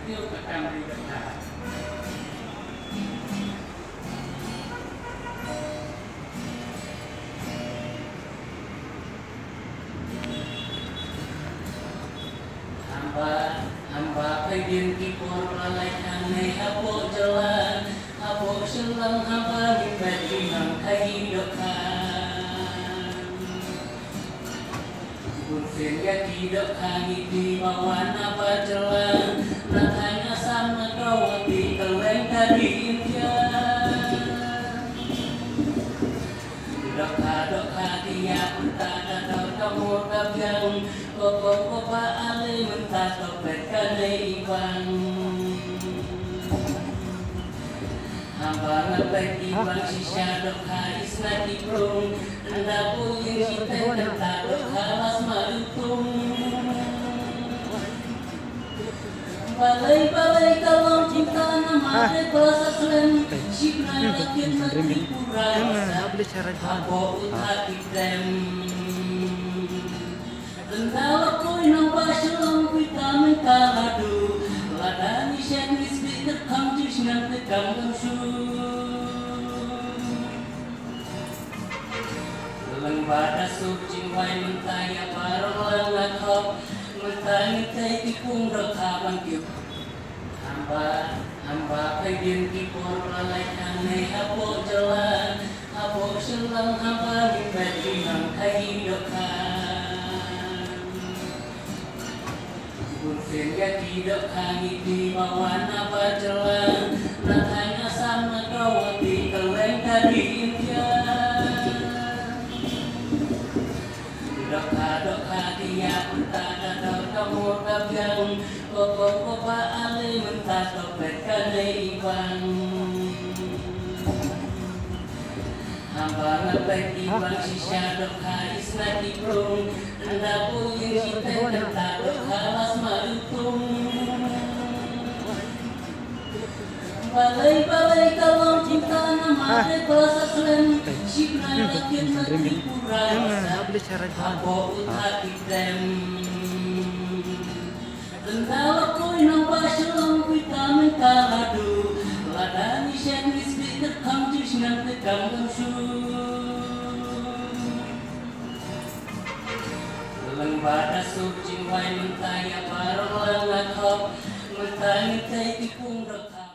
tiêu cả càng đi gần cả hamba pengen kipur lalaikan nih apo jalan apo selang hamba bagi nang kehidupan Bunsen ya tidak kami di bawah apa jalan natanya sama kau di keleng tadi Doka dia mentah kamu kabyang Koko ale mentah topet kane ibang Hamba ngepet ibang sisya doka isna diprung Anda puyin kita kata doka las marutung Balai-balai kalau cinta nama dekuasa selen Sipna yakin mati pura Abo utak item Tentala koi nampak selang vitamin kaladu Ladani syeknis bitekam jisnan tekam kamsu Lembada suci wai mentaya parang langakop Mentani tay tipung rekabang kiu Hamba pengen kipur lalaikan nih apo jalan Apo selang hamba bagi nang kehidupan Bunsen ya tidak kami di bawah apa jalan Natanya sama kau di keleng tadi Doka dia mentah kamu kabyang Koko ale mentah topet kane ibang Hamba ngepet ibang sisya doka isna diprung Anda puyin kita kata doka las marutung Balai-balai kalau cinta nama dekuasa selen Sipna yakin mati pura Apo utak item Tentala koi nampak selang vitamin kaladu Ladani syeknis bitekam jisnan tekam kamsu Lembada suci wai mentaya parang langakop Mentani tay tipung rekam